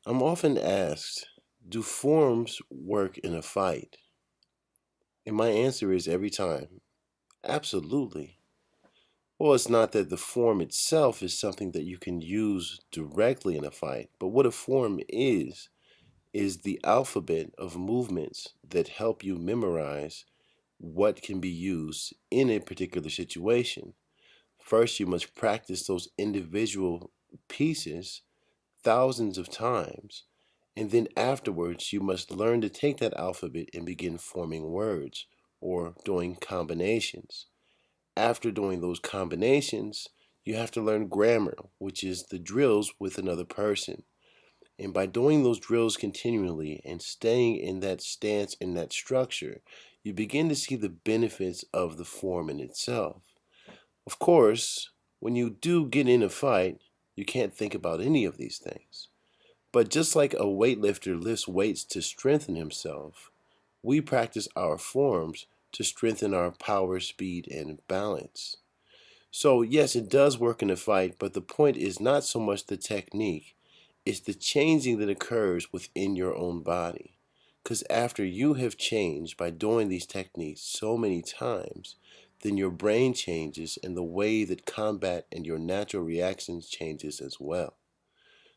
I'm often asked, do forms work in a fight? And my answer is every time, absolutely. Well, it's not that the form itself is something that you can use directly in a fight, but what a form is the alphabet of movements that help you memorize what can be used in a particular situation. First, you must practice those individual pieces thousands of times. And then afterwards, you must learn to take that alphabet and begin forming words or doing combinations. After doing those combinations, you have to learn grammar, which is the drills with another person. And by doing those drills continually and staying in that stance, in that structure, you begin to see the benefits of the form in itself. Of course, when you do get in a fight, you can't think about any of these things. But just like a weightlifter lifts weights to strengthen himself, we practice our forms to strengthen our power, speed, and balance. So, yes, it does work in a fight, but the point is not so much the technique, it's the changing that occurs within your own body. Because after you have changed by doing these techniques so many times, then your brain changes and the way that combat and your natural reactions changes as well.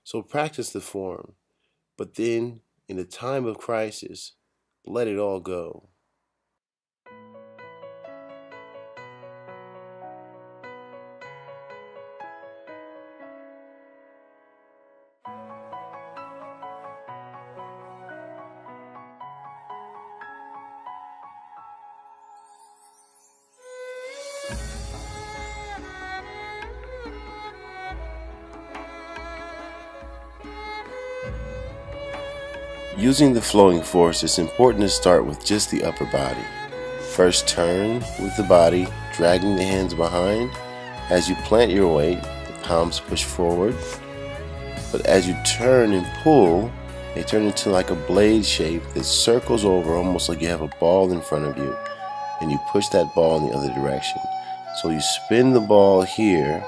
So practice the form, but then in a time of crisis, let it all go. Using the flowing force, it's important to start with just the upper body. First turn with the body, dragging the hands behind. As you plant your weight, the palms push forward. But as you turn and pull, they turn into like a blade shape that circles over almost like you have a ball in front of you. And you push that ball in the other direction. So you spin the ball here,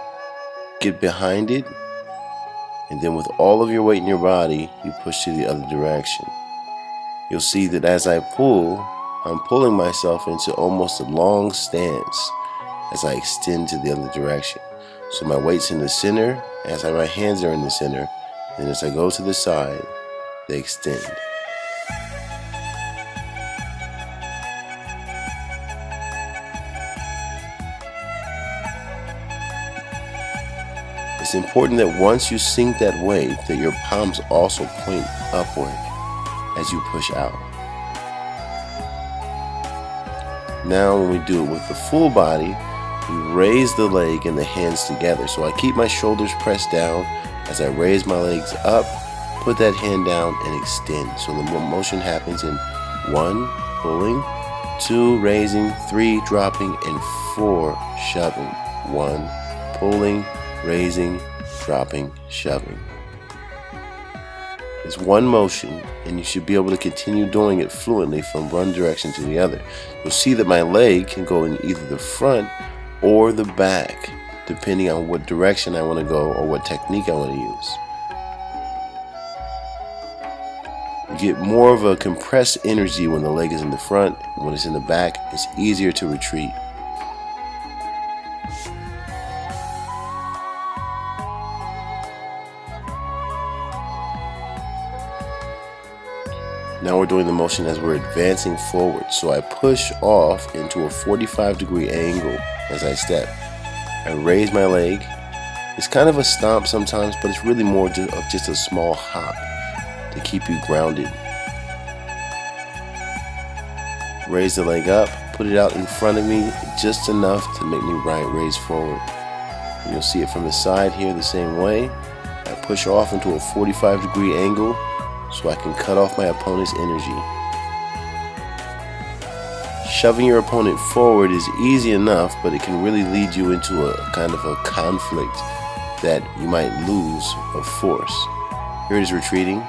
get behind it, and then with all of your weight in your body, you push to the other direction. You'll see that as I pull, I'm pulling myself into almost a long stance as I extend to the other direction. So my weight's in the center, my hands are in the center, and as I go to the side, they extend. It's important that once you sink that weight, that your palms also point upward as you push out. Now when we do it with the full body, we raise the leg and the hands together. So I keep my shoulders pressed down as I raise my legs up, put that hand down and extend. So the motion happens in 1, pulling, 2, raising, 3, dropping, and 4, shoving. 1, pulling, raising, dropping, shoving. It's one motion, and you should be able to continue doing it fluently from one direction to the other. You'll see that my leg can go in either the front or the back, depending on what direction I want to go or what technique I want to use. You get more of a compressed energy when the leg is in the front, and when it's in the back, it's easier to retreat. Now we're doing the motion as we're advancing forward. So I push off into a 45-degree angle as I step. I raise my leg. It's kind of a stomp sometimes, but it's really more of just a small hop to keep you grounded. Raise the leg up, put it out in front of me just enough to make me raise forward. And you'll see it from the side here the same way. I push off into a 45-degree angle so I can cut off my opponent's energy. Shoving your opponent forward is easy enough, but it can really lead you into a kind of a conflict that you might lose of force. Here it is retreating.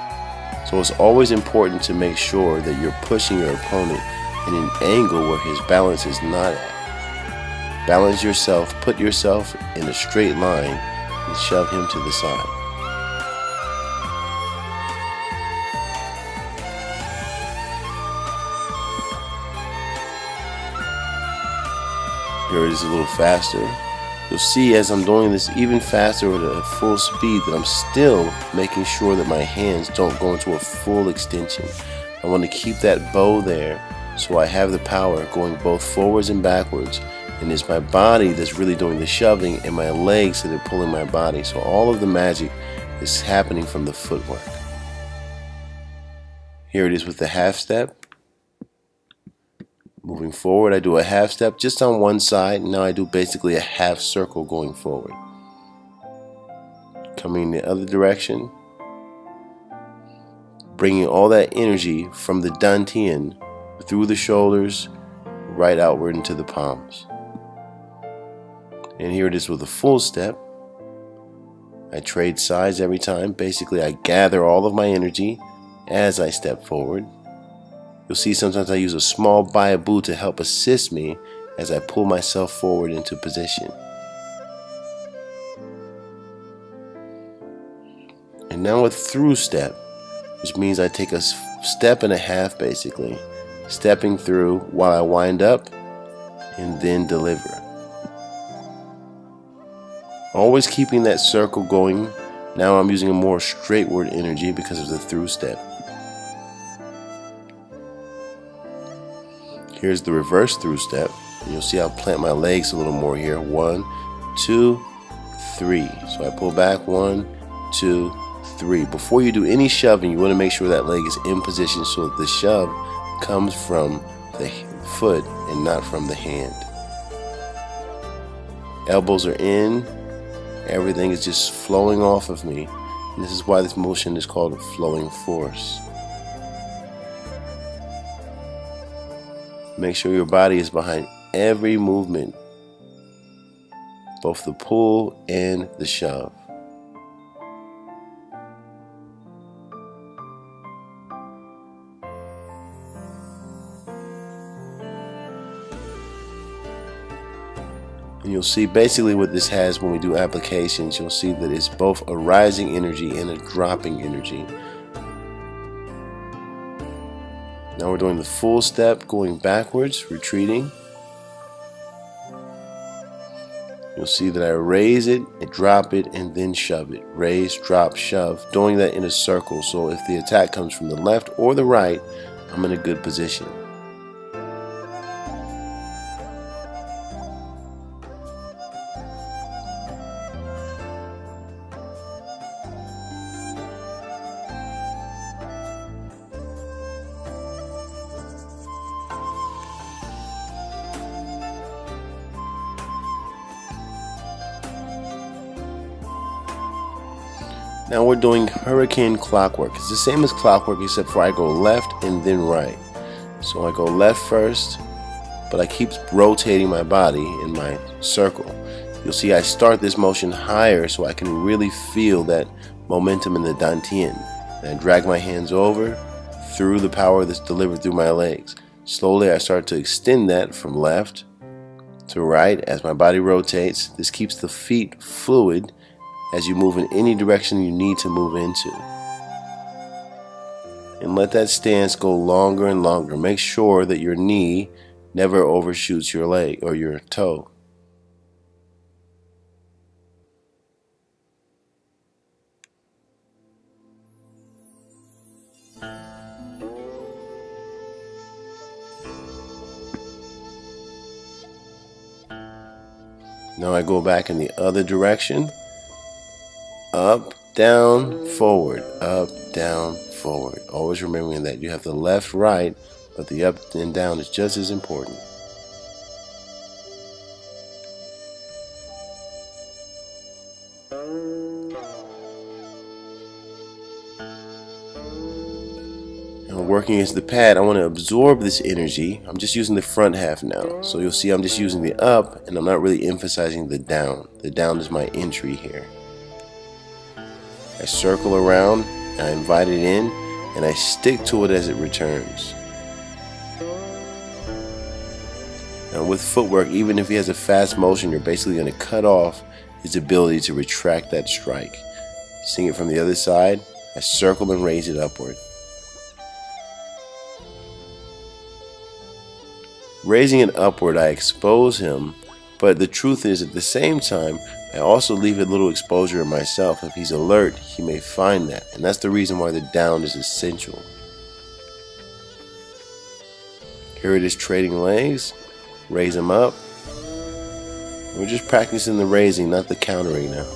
So it's always important to make sure that you're pushing your opponent in an angle where his balance is not at. Balance yourself, put yourself in a straight line, and shove him to the side. Here it is a little faster. You'll see as I'm doing this even faster at a full speed that I'm still making sure that my hands don't go into a full extension. I want to keep that bow there so I have the power going both forwards and backwards, and it's my body that's really doing the shoving and my legs that are pulling my body. So all of the magic is happening from the footwork. Here it is with the half step. Moving forward, I do a half step just on one side, and now I do basically a half circle going forward. Coming in the other direction, bringing all that energy from the dantian through the shoulders, right outward into the palms. And here it is with a full step. I trade sides every time. Basically, I gather all of my energy as I step forward. You'll see sometimes I use a small bamboo to help assist me as I pull myself forward into position. And now a through step, which means I take a step and a half basically, stepping through while I wind up and then deliver. Always keeping that circle going. Now I'm using a more straightward energy because of the through step. Here's the reverse through step. And you'll see I'll plant my legs a little more here. 1, 2, 3. So I pull back 1, 2, 3. Before you do any shoving, you want to make sure that leg is in position so that the shove comes from the foot and not from the hand. Elbows are in. Everything is just flowing off of me. And this is why this motion is called a flowing force. Make sure your body is behind every movement, both the pull and the shove. And you'll see basically what this has when we do applications. You'll see that it's both a rising energy and a dropping energy. Now we're doing the full step, going backwards, retreating. You'll see that I raise it, drop it, and then shove it. Raise, drop, shove, doing that in a circle. So if the attack comes from the left or the right, I'm in a good position. Now we're doing hurricane clockwork. It's the same as clockwork except for I go left and then right. So I go left first, but I keep rotating my body in my circle. You'll see I start this motion higher so I can really feel that momentum in the dantian. And I drag my hands over through the power that's delivered through my legs. Slowly I start to extend that from left to right as my body rotates. This keeps the feet fluid as you move in any direction you need to move into. And let that stance go longer and longer. Make sure that your knee never overshoots your leg or your toe. Now I go back in the other direction. Up, down, forward, up, down, forward. Always remembering that you have the left, right, but the up and down is just as important. And working against the pad, I want to absorb this energy. I'm just using the front half now. So you'll see I'm just using the up and I'm not really emphasizing the down. The down is my entry here. I circle around, I invite it in, and I stick to it as it returns. Now with footwork, even if he has a fast motion, you're basically going to cut off his ability to retract that strike. Seeing it from the other side, I circle and raise it upward. Raising it upward, I expose him But the truth is, at the same time, I also leave a little exposure in myself. If he's alert, he may find that. And that's the reason why the down is essential. Here it is trading legs. Raise him up. We're just practicing the raising, not the countering now.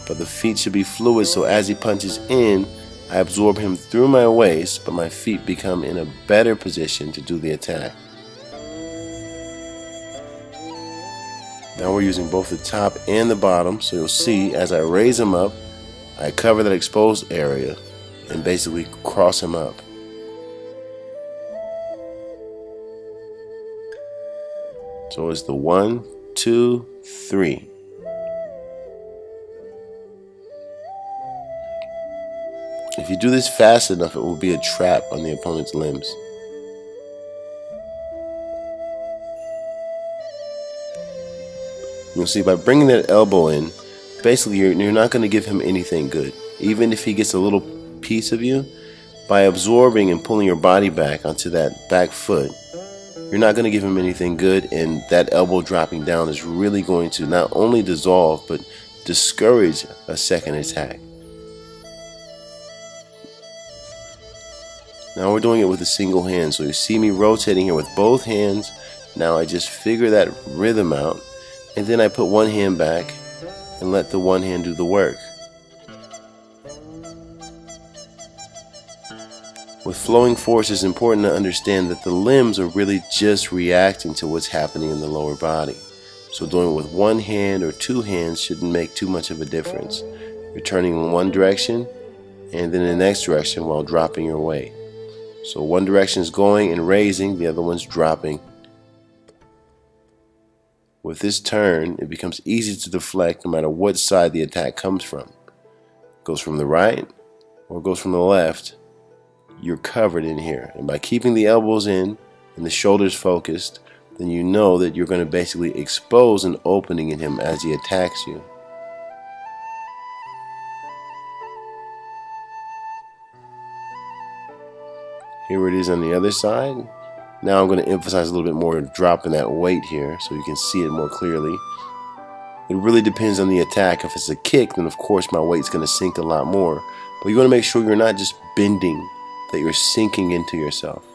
But the feet should be fluid, so as he punches in, I absorb him through my waist, but my feet become in a better position to do the attack. Now we're using both the top and the bottom, so you'll see as I raise him up, I cover that exposed area and basically cross him up. So it's the 1, 2, 3. If you do this fast enough, it will be a trap on the opponent's limbs. You'll see by bringing that elbow in, basically you're not going to give him anything good. Even if he gets a little piece of you, by absorbing and pulling your body back onto that back foot, you're not going to give him anything good, and that elbow dropping down is really going to not only dissolve, but discourage a second attack. Now we're doing it with a single hand, so you see me rotating here with both hands. Now I just figure that rhythm out, and then I put one hand back and let the one hand do the work. With flowing force, it's important to understand that the limbs are really just reacting to what's happening in the lower body. So doing it with one hand or two hands shouldn't make too much of a difference. You're turning in one direction and then in the next direction while dropping your weight. So one direction is going and raising, the other one's dropping. With this turn, it becomes easy to deflect no matter what side the attack comes from. It goes from the right or it goes from the left. You're covered in here, and by keeping the elbows in and the shoulders focused, then you know that you're going to basically expose an opening in him as he attacks you. Here it is on the other side. Now I'm going to emphasize a little bit more dropping that weight here so you can see it more clearly. It really depends on the attack. If it's a kick, then of course my weight's going to sink a lot more, but you want to make sure you're not just bending, that you're sinking into yourself.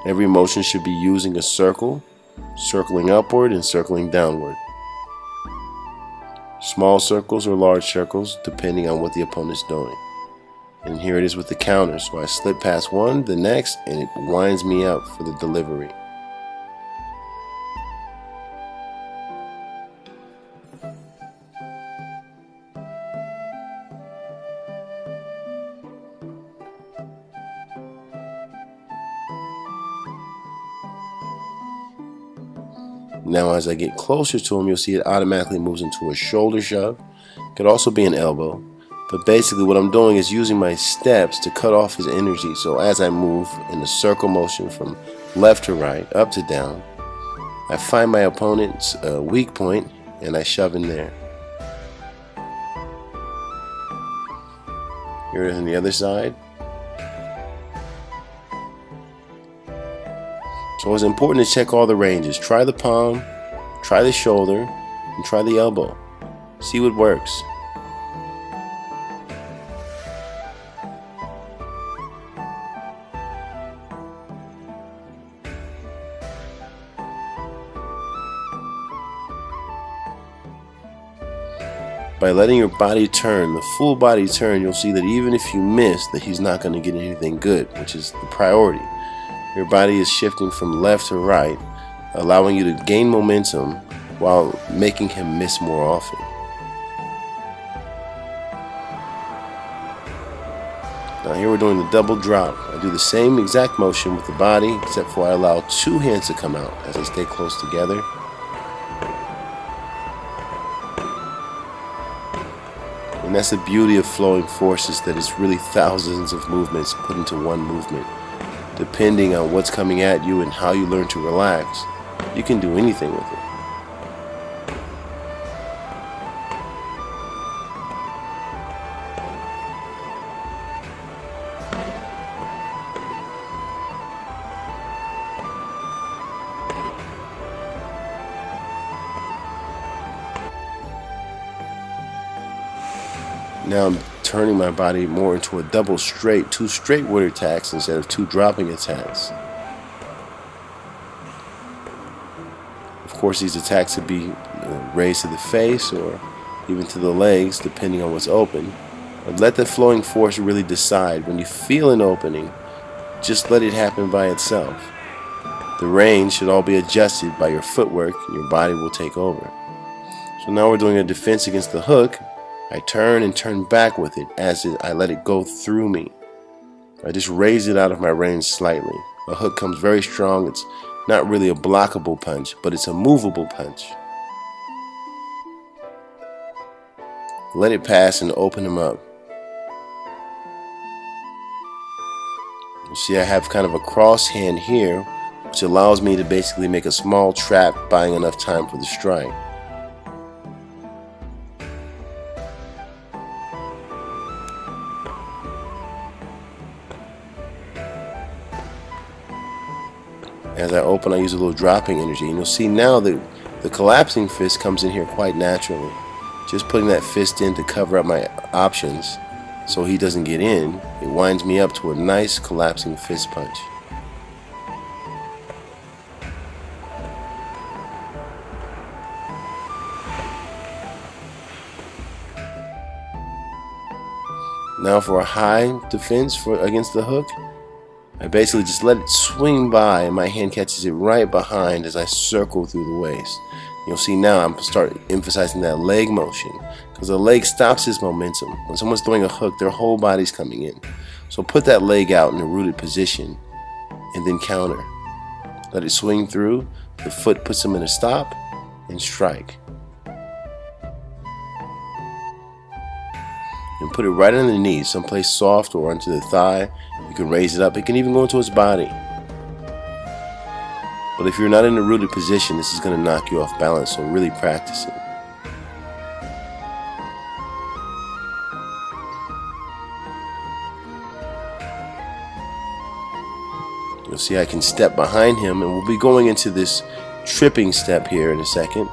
Every motion should be using a circle, circling upward and circling downward. Small circles or large circles, depending on what the opponent's doing. And here it is with the counter. So I slip past one, the next, and it winds me up for the delivery. Now as I get closer to him, you'll see it automatically moves into a shoulder shove. It could also be an elbow. But basically what I'm doing is using my steps to cut off his energy. So as I move in the circle motion from left to right, up to down, I find my opponent's weak point and I shove in there. Here it is on the other side. So it's important to check all the ranges. Try the palm, try the shoulder, and try the elbow. See what works. By letting your body turn, the full body turn, you'll see that even if you miss, that he's not going to get anything good, which is the priority. Your body is shifting from left to right, allowing you to gain momentum while making him miss more often. Now here we're doing the double drop. I do the same exact motion with the body, except for I allow two hands to come out as they stay close together. And that's the beauty of flowing forces, that it's really thousands of movements put into one movement. Depending on what's coming at you and how you learn to relax, you can do anything with it. Now I'm turning my body more into a double straight, two straightward attacks instead of two dropping attacks. Of course, these attacks could be raised to the face or even to the legs, depending on what's open. But let the flowing force really decide. When you feel an opening, just let it happen by itself. The range should all be adjusted by your footwork, and your body will take over. So now we're doing a defense against the hook. I turn and turn back with it as I let it go through me. I just raise it out of my range slightly. A hook comes very strong. It's not really a blockable punch, but it's a movable punch. Let it pass and open him up. You see, I have kind of a cross hand here, which allows me to basically make a small trap, buying enough time for the strike. As I open, I use a little dropping energy, and you'll see now that the collapsing fist comes in here quite naturally. Just putting that fist in to cover up my options so he doesn't get in, it winds me up to a nice collapsing fist punch. Now for a high defense against the hook, I basically just let it swing by and my hand catches it right behind as I circle through the waist. You'll see now I'm starting emphasizing that leg motion, because the leg stops its momentum. When someone's throwing a hook, their whole body's coming in. So put that leg out in a rooted position and then counter. Let it swing through, the foot puts them in a stop, and strike. And put it right on the knee, someplace soft or onto the thigh. You can raise it up. It can even go into its body. But if you're not in a rooted position, this is going to knock you off balance, so really practice it. You'll see I can step behind him, and we'll be going into this tripping step here in a second.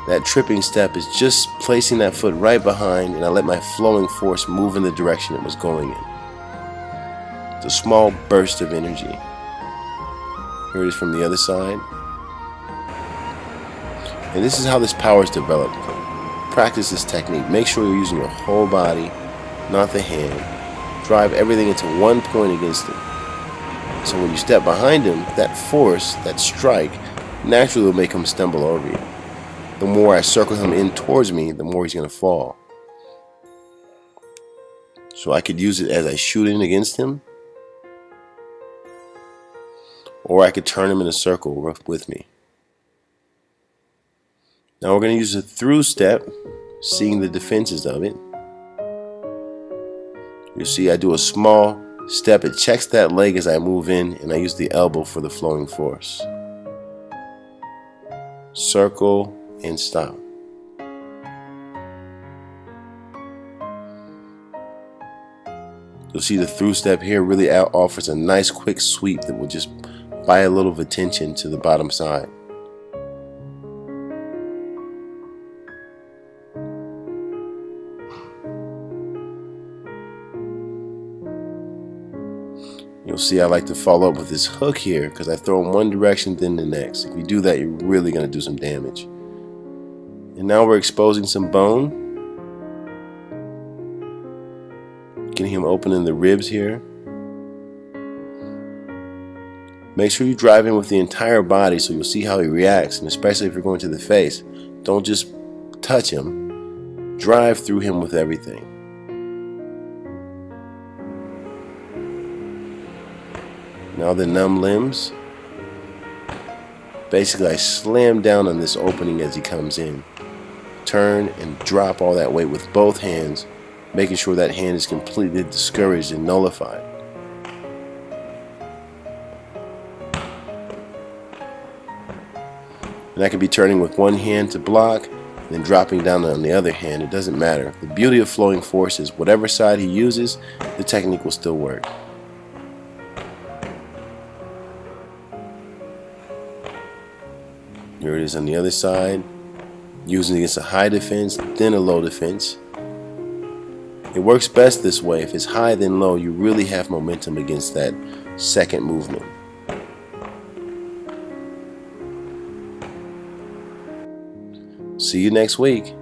That tripping step is just placing that foot right behind, and I let my flowing force move in the direction it was going in. It's a small burst of energy. Here it is from the other side. And this is how this power is developed. Practice this technique. Make sure you're using your whole body, not the hand. Drive everything into one point against him. So when you step behind him, that force, that strike, naturally will make him stumble over you. The more I circle him in towards me, the more he's going to fall. So I could use it as I shoot in against him, or I could turn him in a circle with me. Now we're going to use a through step, seeing the defenses of it. You see I do a small step. It checks that leg as I move in, and I use the elbow for the flowing force. Circle and stop. You'll see the through step here really offers a nice quick sweep that will just buy a little of attention to the bottom side. You'll see I like to follow up with this hook here, because I throw in one direction then the next. If you do that, you're really going to do some damage. And now we're exposing some bone. Getting him opening the ribs here. Make sure you drive in with the entire body so you'll see how he reacts, and especially if you're going to the face. Don't just touch him. Drive through him with everything. Now the numb limbs. Basically I slam down on this opening as he comes in. Turn and drop all that weight with both hands, making sure that hand is completely discouraged and nullified. And I can be turning with one hand to block, and then dropping down on the other hand. It doesn't matter. The beauty of flowing force is whatever side he uses, the technique will still work. Here it is on the other side. using against a high defense, then a low defense. It works best this way. If it's high then low, you really have momentum against that second movement. See you next week.